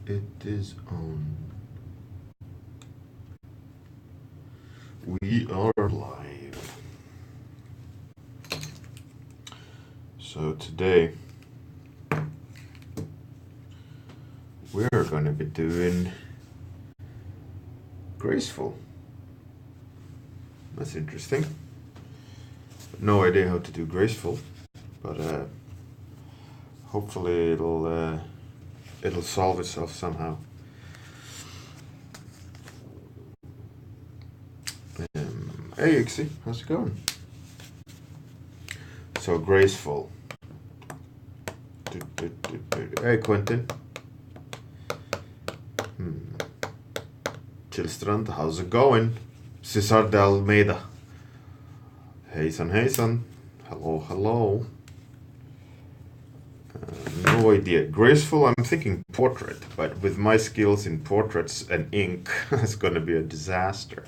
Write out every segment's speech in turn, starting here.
It is on. We are live. So today we're going to be doing graceful. That's interesting. No idea how to do graceful, but hopefully it'll solve itself somehow. Hey Ixie, how's it going? So graceful. Hey Quentin. Chillstrand, how's it going? Cesar de Almeida. Hejsan hejsan. Hello, hello. No idea. Graceful, I'm thinking portrait, but with my skills in portraits and ink, it's gonna be a disaster.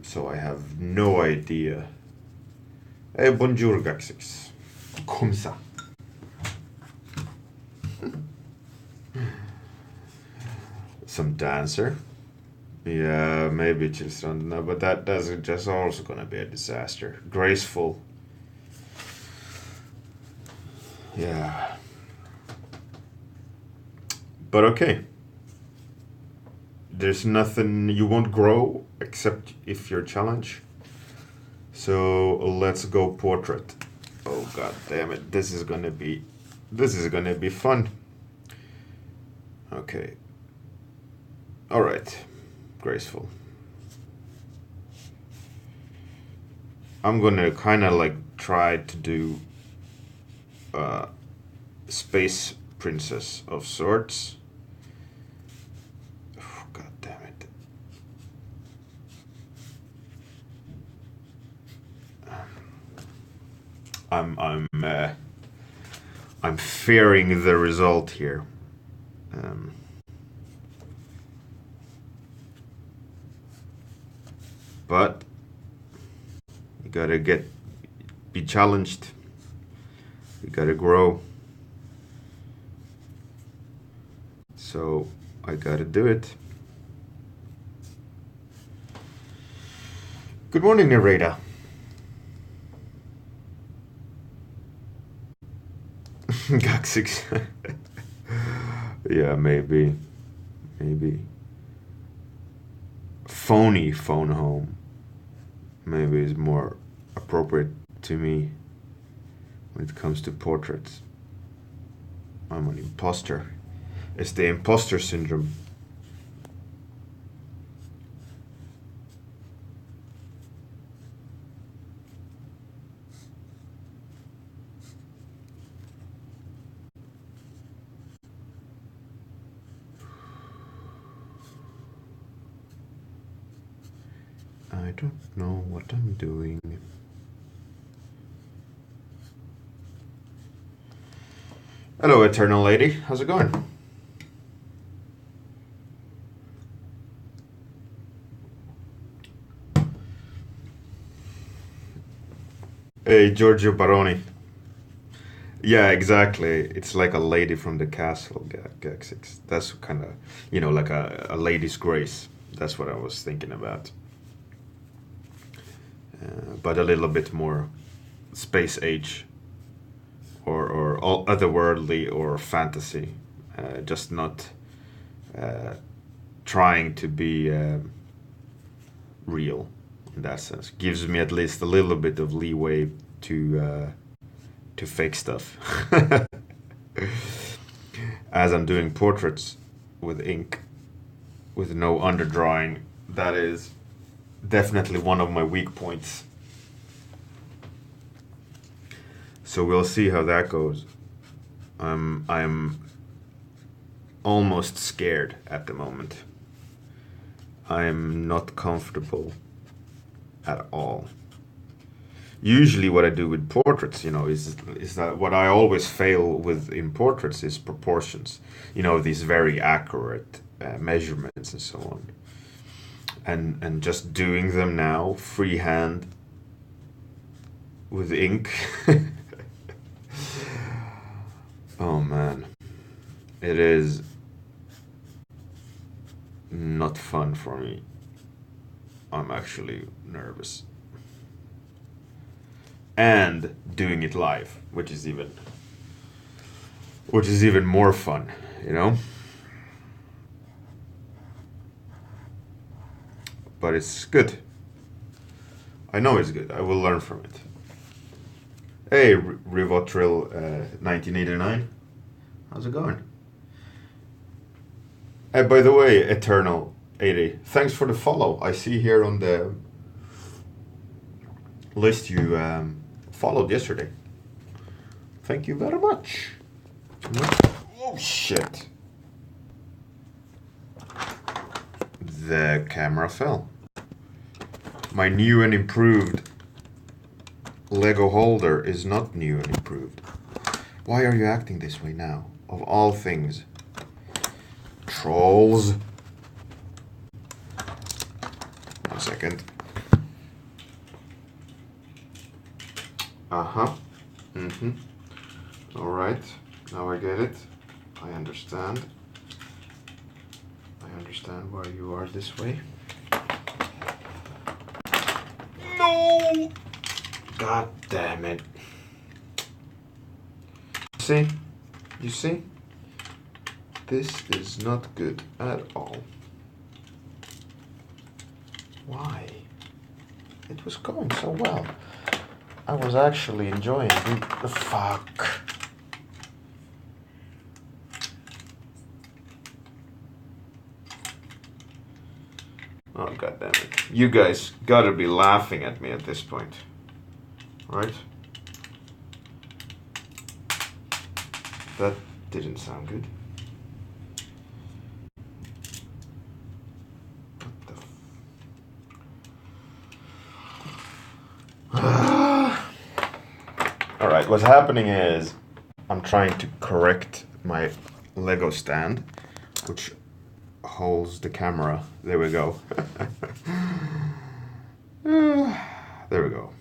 So I have no idea. Hey, bonjour, Gaxix. Comme ça. Some dancer. Yeah, maybe Chilstrand. No, but that's just also gonna be a disaster. Graceful. Yeah. But okay. There's nothing, you won't grow except if you're challenged. So let's go portrait. Oh god damn it, this is gonna be fun. Okay. Alright. Graceful. I'm gonna kinda like try to do space princess of sorts. I'm fearing the result here. But you gotta be challenged. You gotta grow. So I gotta do it. Good morning, Narada. Gaxix. Yeah, maybe. Phony phone home. Maybe is more appropriate to me when it comes to portraits. I'm an imposter. It's the imposter syndrome. I don't know what I'm doing. Hello, Eternal Lady. How's it going? Hey, Giorgio Baroni. Yeah, exactly. It's like a lady from the castle, Gaxix. That's kind of, like a lady's grace. That's what I was thinking about. But a little bit more space age or otherworldly or fantasy. Just not trying to be real in that sense. Gives me at least a little bit of leeway to fake stuff. As I'm doing portraits with ink, with no underdrawing, that is definitely one of my weak points. So we'll see how that goes. I'm almost scared at the moment. I'm not comfortable at all. Usually what I do with portraits, is that what I always fail with in portraits is proportions. These very accurate measurements and so on. And just doing them now freehand with ink Oh man, it is not fun for me. I'm actually nervous. And doing it live, which is even more fun, you know? But it's good. I know it's good. I will learn from it. Hey, Rivotril 1989. How's it going? Hey, by the way, Eternal 80, thanks for the follow. I see here on the list you followed yesterday. Thank you very much. Oh shit. The camera fell. My new and improved Lego holder is not new and improved. Why are you acting this way now? Of all things. Trolls. 1 second. Uh-huh. Mm-hmm. Alright. Now I get it. I understand. I understand why you are this way. No! God damn it. See? You see? This is not good at all. Why? It was going so well. I was actually enjoying the fuck. Oh, god damn it. You guys gotta be laughing at me at this point. Right? That didn't sound good. Alright, what's happening is I'm trying to correct my Lego stand, which holds the camera. There we go. There we go.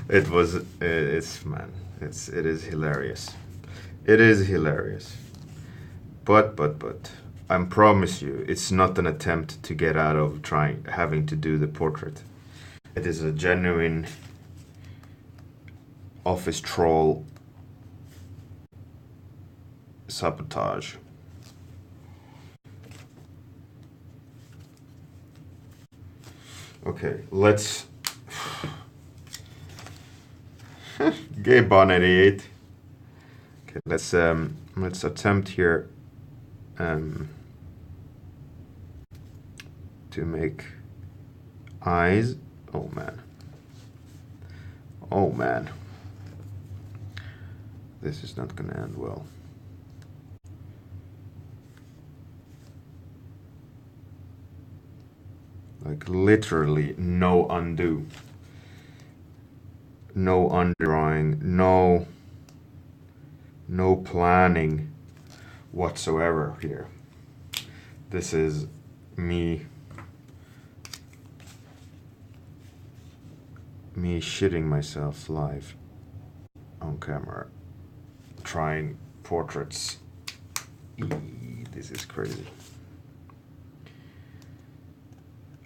It is hilarious. It is hilarious. But, I promise you, it's not an attempt to get out of having to do the portrait. It is a genuine office troll sabotage. Okay, let's... Gaybon88. Okay, let's attempt here to make eyes. Oh man. Oh man. This is not gonna end well. Like literally no undo. No underdrawing, no planning whatsoever here. This is me shitting myself live on camera trying portraits. This is crazy.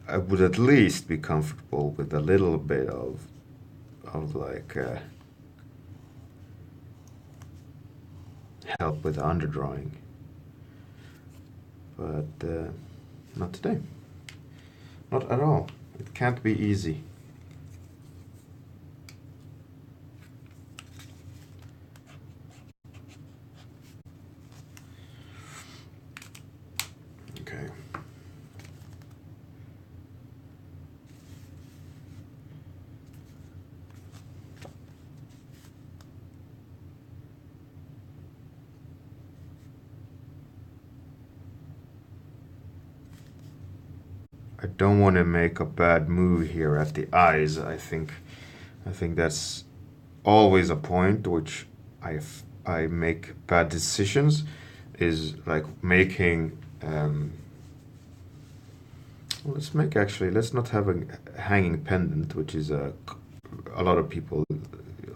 I would at least be comfortable with a little bit of like help with underdrawing, but not today. Not at all. It can't be easy. Okay. I don't want to make a bad move here at the eyes. I think that's always a point which I make bad decisions, is like making Let's not have a hanging pendant, which is a lot of people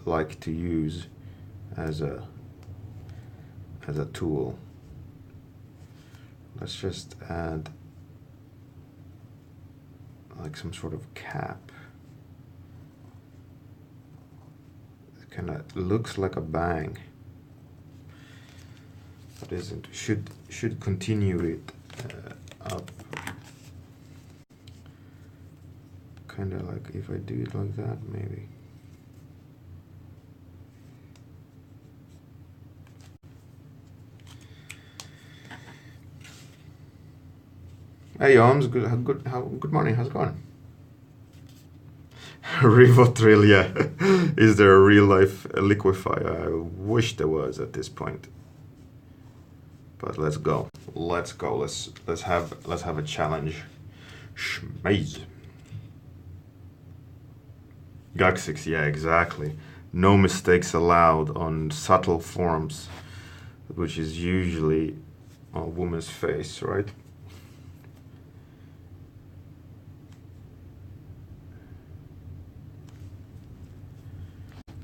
like to use as a tool. Let's just add like some sort of cap. It kind of looks like a bang, but isn't. Should continue it up. Kind of like if I do it like that, maybe. Hey, Joms, good morning. How's it going? Rivotril, yeah. Is there a real life liquefier? I wish there was at this point. But let's go. Let's go. Let's have a challenge. Schmeiz. Gaxix, yeah, exactly. No mistakes allowed on subtle forms, which is usually a woman's face, right?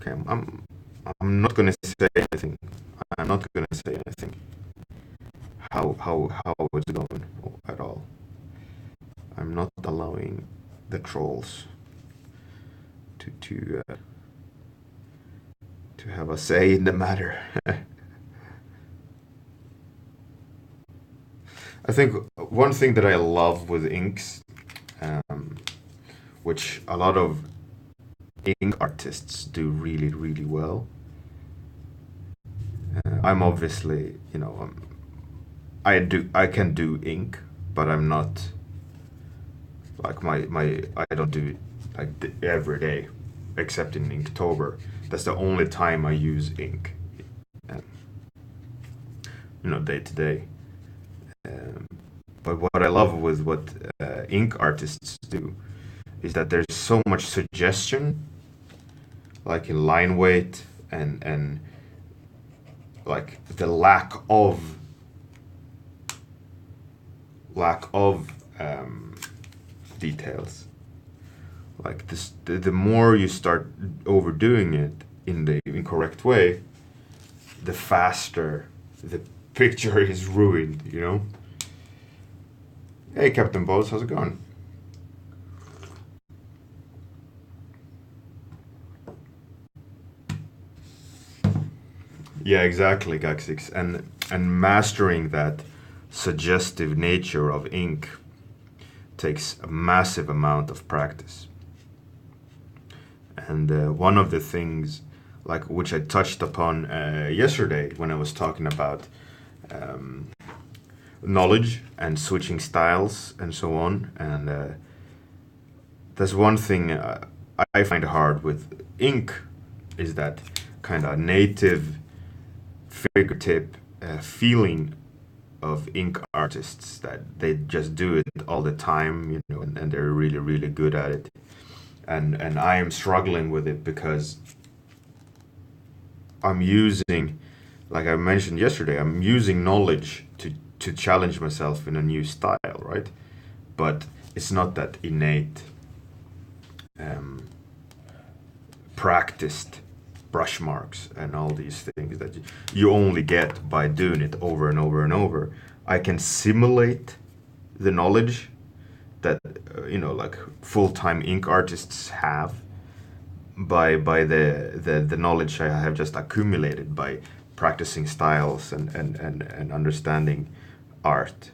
Okay, I'm not gonna say anything. I'm not gonna say anything. How it's going at all. I'm not allowing the trolls to have a say in the matter. I think one thing that I love with inks, which a lot of ink artists do really, really well. I'm obviously, I can do ink, but I'm not like I don't do it like every day, except in Inktober. That's the only time I use ink, day to day. But what I love with what ink artists do is that there's so much suggestion, like in line weight and like the lack of details. Like this, the more you start overdoing it in the incorrect way, the faster the picture is ruined. Hey, Captain Bose, how's it going? Yeah, exactly, Gaxix. And mastering that suggestive nature of ink takes a massive amount of practice. And one of the things, like which I touched upon yesterday when I was talking about um, knowledge and switching styles and so on, and that's one thing I find hard with ink is that kind of native fingertip feeling of ink artists that they just do it all the time, and they're really, really good at it. And I am struggling with it because I'm using, like I mentioned yesterday, I'm using knowledge to challenge myself in a new style, right? But it's not that innate, um, practiced brush marks and all these things that you only get by doing it over and over and over. I can simulate the knowledge that like full-time ink artists have by the knowledge I have just accumulated by practicing styles and understanding art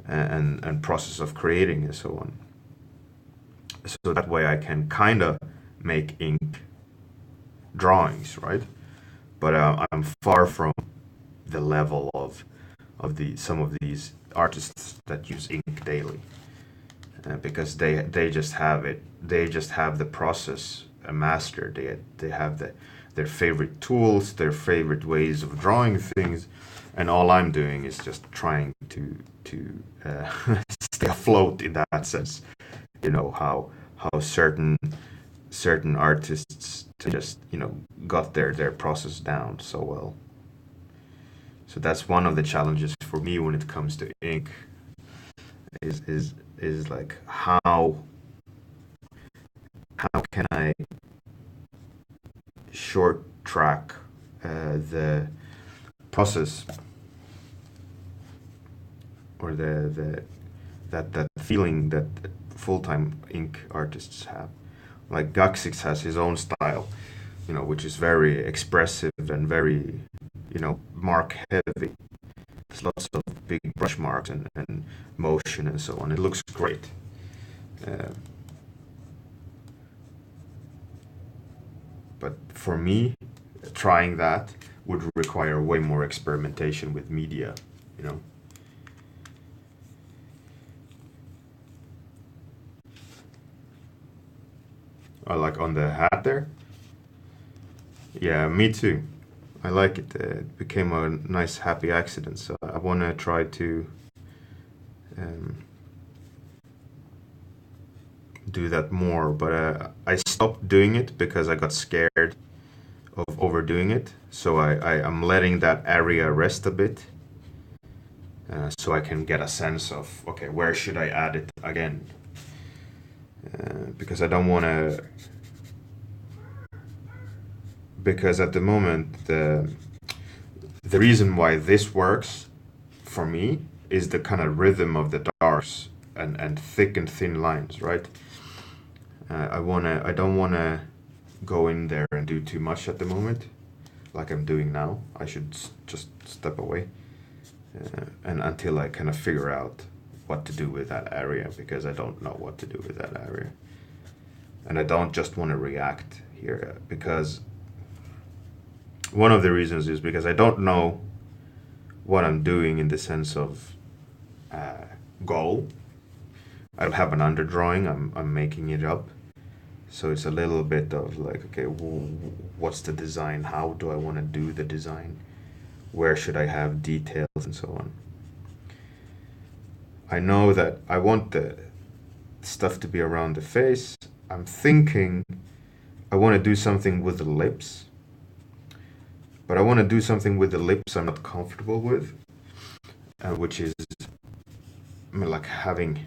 and process of creating and so on. So that way I can kind of make ink drawings, right? But I'm far from the level of the some of these artists that use ink daily, because they just have it. They just have the process mastered. They have their favorite tools, their favorite ways of drawing things, and all I'm doing is just trying to stay afloat in that sense. How certain artists just got their process down so well. So that's one of the challenges for me when it comes to ink. is like how can I short track the process, or the that feeling that full-time ink artists have. Like Gaksix has his own style, which is very expressive and very, mark heavy. There's lots of big brush marks and motion and so on. It looks great. Uh, but for me, trying that would require way more experimentation with media, you know. Like on the hat there. Yeah, me too. I like it. It became a nice, happy accident. So I want to try to um, do that more. But I stopped doing it because I got scared of overdoing it. So I'm letting that area rest a bit, so I can get a sense of, okay, where should I add it again? Because I don't want to. Because at the moment, the reason why this works for me is the kind of rhythm of the darks and thick and thin lines, right? I don't wanna go in there and do too much at the moment, like I'm doing now. I should just step away, and until I kind of figure out what to do with that area, because I don't know what to do with that area, and I don't just want to react here, because one of the reasons is because I don't know what I'm doing in the sense of goal. I don't have an underdrawing. I'm making it up. So it's a little bit of like, okay, what's the design? How do I want to do the design? Where should I have details and so on? I know that I want the stuff to be around the face. I'm thinking I want to do something with the lips, but I want to do something with the lips I'm not comfortable with, which is, I mean, like having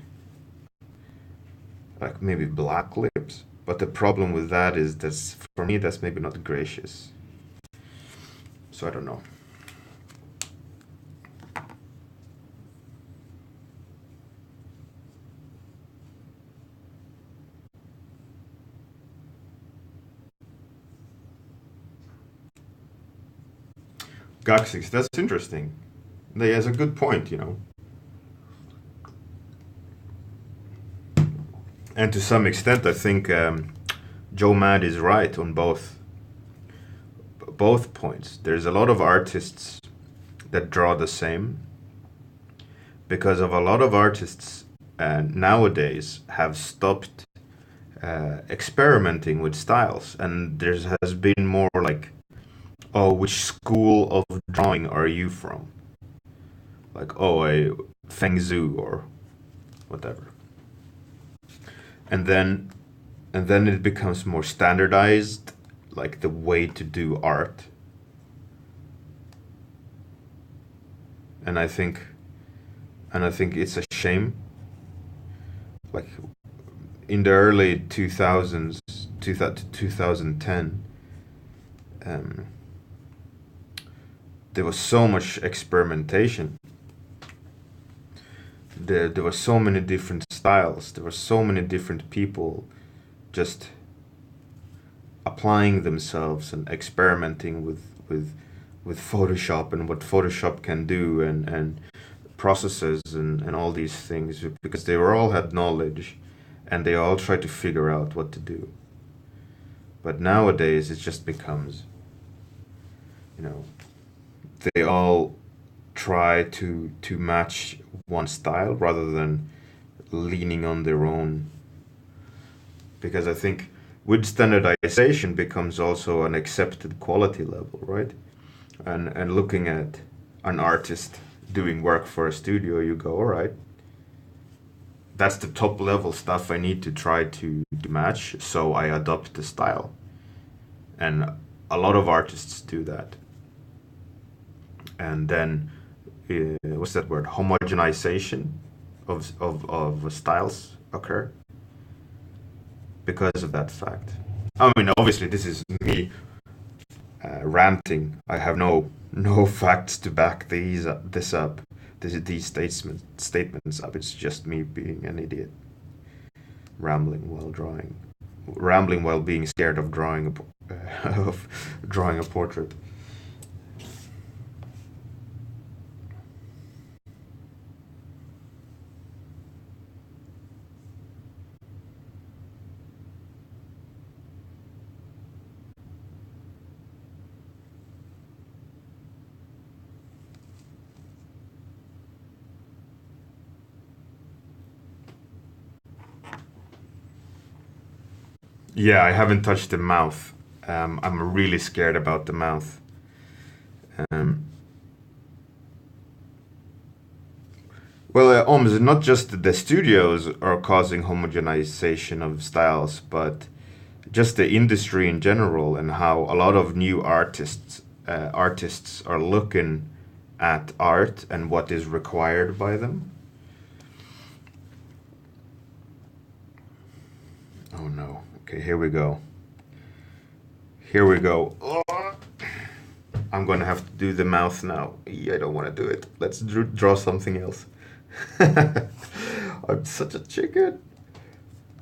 like maybe black lips. But the problem with that is that's, for me, that's maybe not gracious. So I don't know. Gaksix, that's interesting. He has a good point. And to some extent, I think Joe Mad is right on both points. There's a lot of artists that draw the same, because of a lot of artists nowadays have stopped experimenting with styles, and there has been more like, oh, which school of drawing are you from? Like, oh, I Feng Zhu or whatever. And then it becomes more standardized, like the way to do art. And I think it's a shame. Like in the early 2000s, 2010, there was so much experimentation. There were so many different styles. There were so many different people just applying themselves and experimenting with Photoshop and what Photoshop can do, and processes and all these things, because they were all had knowledge and they all tried to figure out what to do. But nowadays it just becomes, you know, they all try to match one style rather than leaning on their own. Because I think with standardization becomes also an accepted quality level, right? And looking at an artist doing work for a studio, you go, all right, that's the top level stuff I need to try to match, so I adopt the style. And a lot of artists do that. And then, what's that word? Homogenization of styles occur because of that fact. I mean, obviously, this is me ranting. I have no facts to back these this up. These statements up. It's just me being an idiot, rambling while being scared of of drawing a portrait. Yeah, I haven't touched the mouth. I'm really scared about the mouth. Um, well, almost not just the studios are causing homogenization of styles, but just the industry in general, and how a lot of new artists are looking at art and what is required by them. Oh no. Okay, here we go. Here we go. Oh, I'm gonna have to do the mouth now. I don't want to do it. Let's draw something else. I'm such a chicken.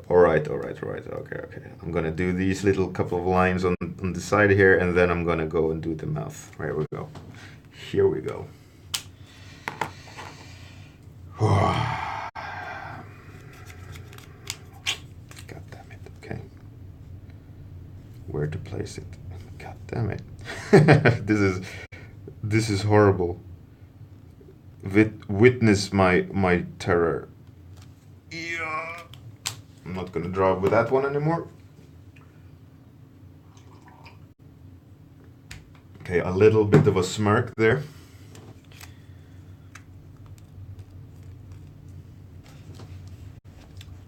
All right, all right, all right. Okay, okay. I'm gonna do these little couple of lines on the side here, and then I'm gonna go and do the mouth. Here we go. Here we go. God damn it. Okay. Where to place it? God damn it. This is horrible. Witness my terror. Yeah. I'm not gonna draw with that one anymore. Okay, a little bit of a smirk there.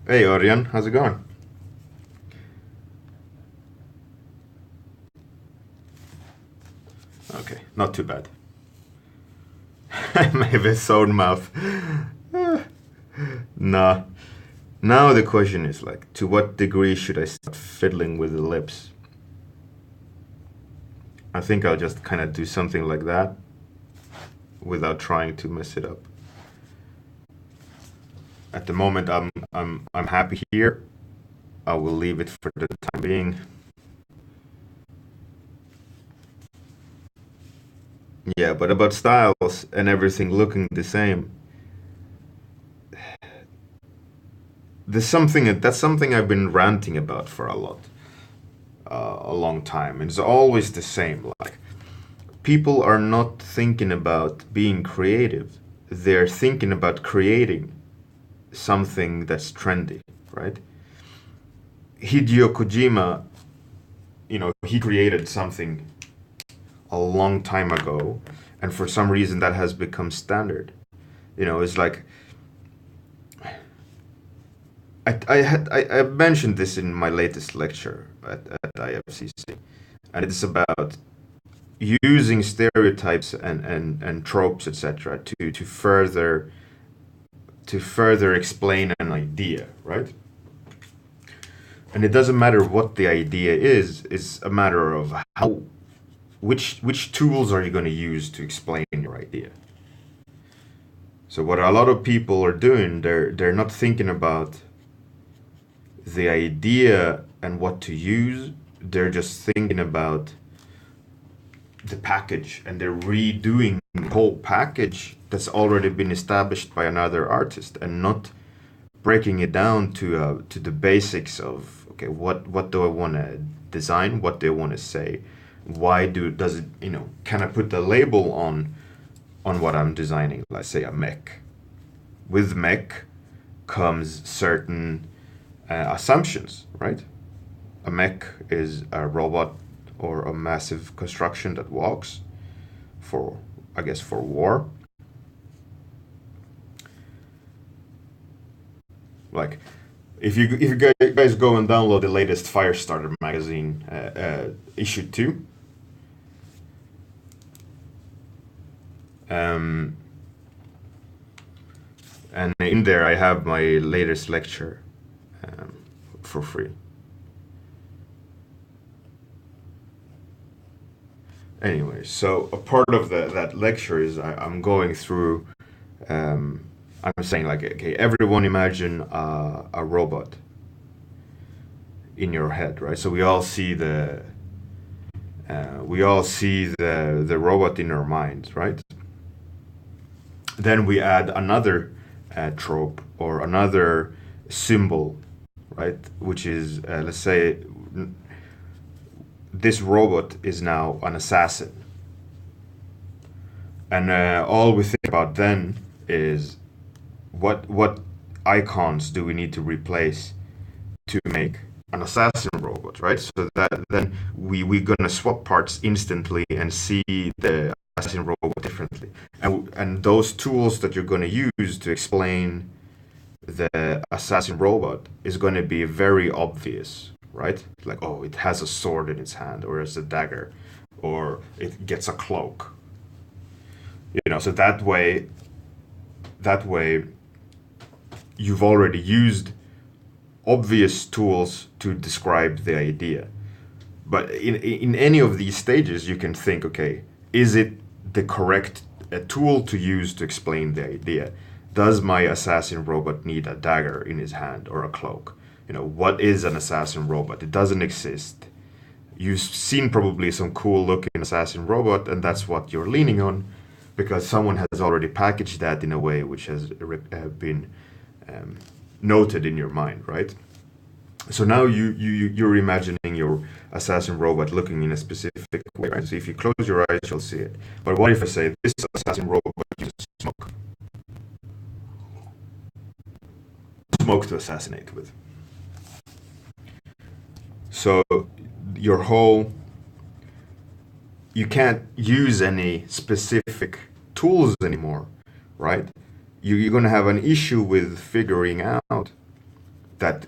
Hey Örjan, how's it going? Okay, not too bad. Maybe a sewn mouth. Nah. Now the question is like, to what degree should I start fiddling with the lips? I think I'll just kind of do something like that without trying to mess it up. At the moment, I'm happy here. I will leave it for the time being. Yeah, but about styles and everything looking the same, that's something I've been ranting about for a long time, and it's always the same. Like, people are not thinking about being creative; they're thinking about creating something that's trendy, right? Hideo Kojima, he created something a long time ago, and for some reason that has become standard. It's like I mentioned this in my latest lecture at IFCC, and it's about using stereotypes and tropes, etc., to further explain an idea, right? And it doesn't matter what the idea is; it's a matter of which tools are you going to use to explain your idea. So what a lot of people are doing, they're not thinking about the idea and what to use. They're just thinking about the package, and they're redoing the whole package that's already been established by another artist, and not breaking it down to the basics of, okay, what do I want to design, what do I want to say, why does it, can I put the label on what I'm designing, let's say a mech. With mech comes certain assumptions, right? A mech is a robot or a massive construction that walks for, I guess, for war. Like, if you guys go and download the latest Firestarter magazine, issue 2, And in there I have my latest lecture for free. Anyway, so a part of that lecture is I'm going through, I'm saying like, okay, everyone imagine a robot in your head, right? So we all see the robot in our minds, right? Then we add another trope or another symbol, right? Which is, let's say, this robot is now an assassin. And all we think about then is what icons do we need to replace to make an assassin robot, right? So that then we're gonna swap parts instantly and see the assassin robot differently. And those tools that you're gonna use to explain the assassin robot is gonna be very obvious, right? Like, oh, it has a sword in its hand, or it's a dagger, or it gets a cloak. So that way you've already used obvious tools to describe the idea. But in any of these stages, you can think, okay, is it the correct tool to use to explain the idea? Does my assassin robot need a dagger in his hand or a cloak? What is an assassin robot? It doesn't exist. You've seen probably some cool looking assassin robot, and that's what you're leaning on, because someone has already packaged that in a way which has been noted in your mind, right? So now you're imagining your assassin robot looking in a specific way, right? So if you close your eyes, you'll see it. But what if I say this assassin robot uses smoke to assassinate with? So you can't use any specific tools anymore, right? You're going to have an issue with figuring out that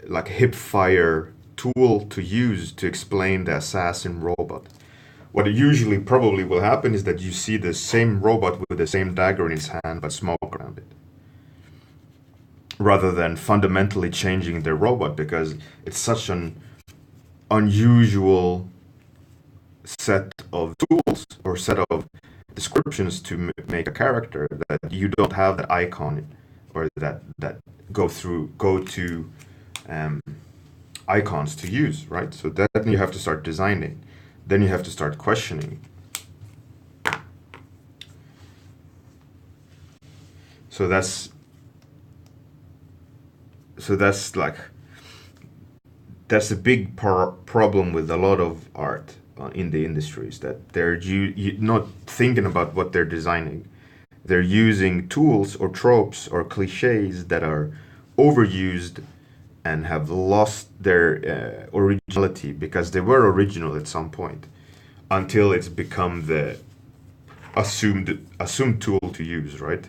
like hip fire tool to use to explain the assassin robot. What usually probably will happen is that you see the same robot with the same dagger in his hand but smoke around it, rather than fundamentally changing the robot, because it's such an unusual set of tools or set of descriptions to make a character that you don't have that icon or that go to icons to use, right? So then you have to start designing, then you have to start questioning. So that's a big problem with a lot of art in the industries, that they're not thinking about what they're designing. They're using tools or tropes or cliches that are overused and have lost their originality, because they were original at some point, until it's become the assumed tool to use, right?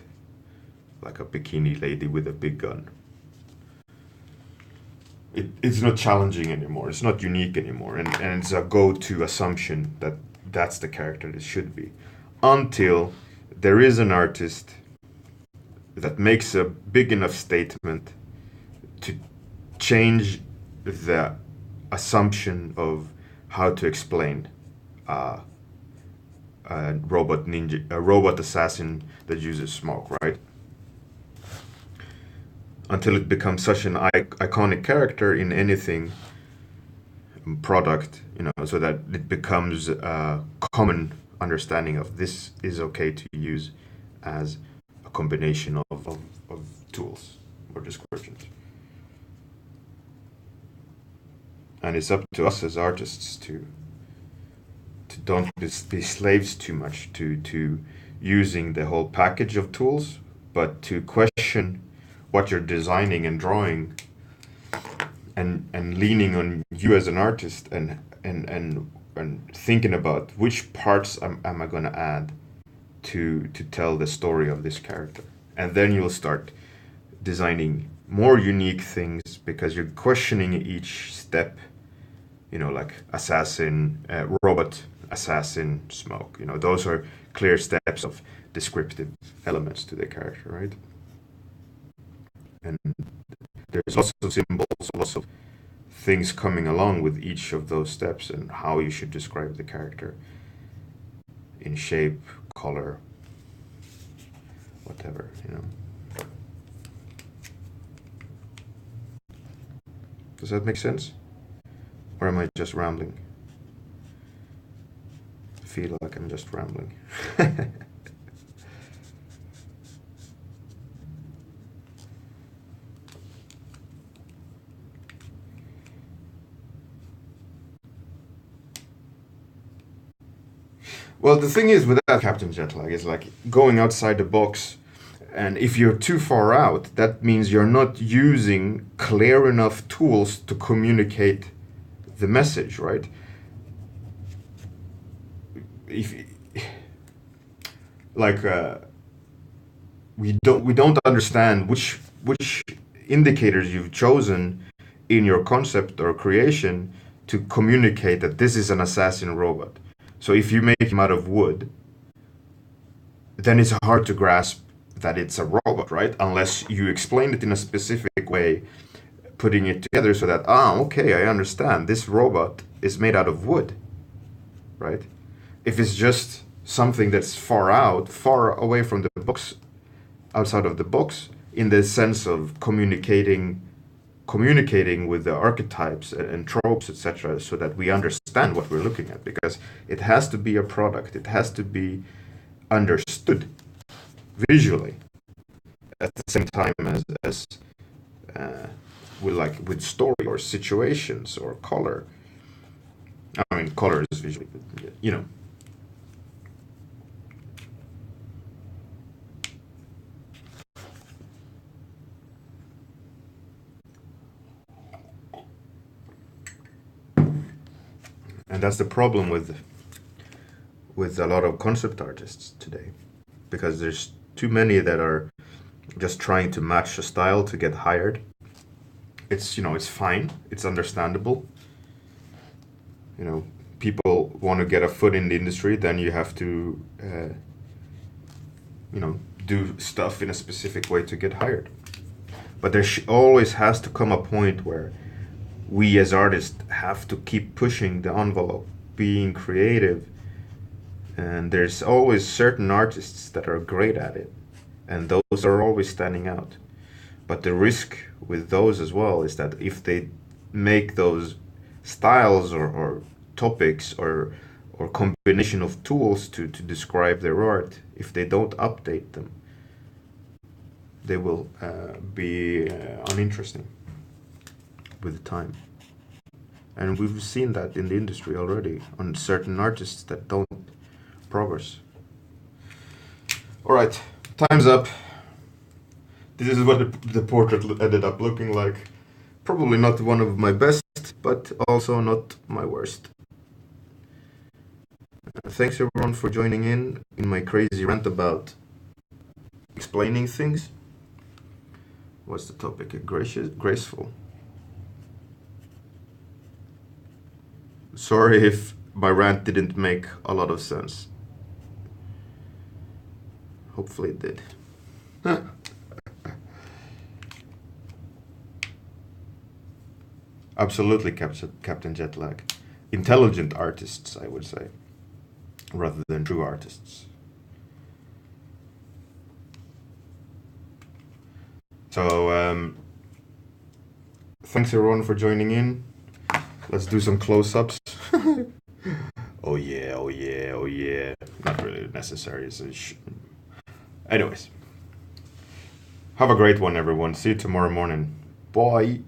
Like a bikini lady with a big gun. It's not challenging anymore. It's not unique anymore, and it's a go-to assumption that that's the character it should be, until there is an artist that makes a big enough statement to change the assumption of how to explain a robot assassin that uses smoke, right? Until it becomes such an iconic character in anything product, so that it becomes a common understanding of this is okay to use as a combination of tools or descriptions. And it's up to us as artists to don't be slaves too much to using the whole package of tools, but to question what you're designing and drawing, and leaning on you as an artist, and thinking about which parts am I going to add to tell the story of this character. And then you'll start designing more unique things, because you're questioning each step, like assassin, robot, assassin, smoke. Those are clear steps of descriptive elements to the character, right? And there's lots of symbols, lots of things coming along with each of those steps and how you should describe the character in shape, color, whatever, you know. Does that make sense? Or am I just rambling? I feel like I'm just rambling. Well, the thing is with that Captain Jetlag is like going outside the box, and if you're too far out, that means you're not using clear enough tools to communicate the message, right? If like we don't understand which indicators you've chosen in your concept or creation to communicate that this is an assassin robot. So if you make him out of wood, then it's hard to grasp that it's a robot, right? Unless you explain it in a specific way, putting it together so that, okay, I understand. This robot is made out of wood, right? If it's just something that's far out, far away from the box, outside of the box, in the sense of communicating with the archetypes and tropes, etc., so that we understand what we're looking at, because it has to be a product. It has to be understood visually at the same time as with story or situations or color. I mean, color is visually, but, you know. And that's the problem with a lot of concept artists today, because there's too many that are just trying to match a style to get hired. It's, you know, it's fine, it's understandable. You know, people want to get a foot in the industry, then you have to, you know, do stuff in a specific way to get hired. But there always has to come a point where we as artists have to keep pushing the envelope, being creative. And there's always certain artists that are great at it, and those are always standing out. But the risk with those as well is that if they make those styles or topics or combination of tools to describe their art, if they don't update them, they will be uninteresting with time. And we've seen that in the industry already on certain artists that don't progress. All right, time's up. This is what the portrait ended up looking like. Probably not one of my best, but also not my worst. Thanks everyone for joining in my crazy rant about explaining things. What's the topic? Graceful. Sorry if my rant didn't make a lot of sense. Hopefully it did. Absolutely, Captain Jetlag. Intelligent artists, I would say, rather than true artists. So, thanks everyone for joining in. Let's do some close-ups. Oh yeah, oh yeah, oh yeah. Not really necessary. Anyways, have a great one, everyone. See you tomorrow morning. Bye.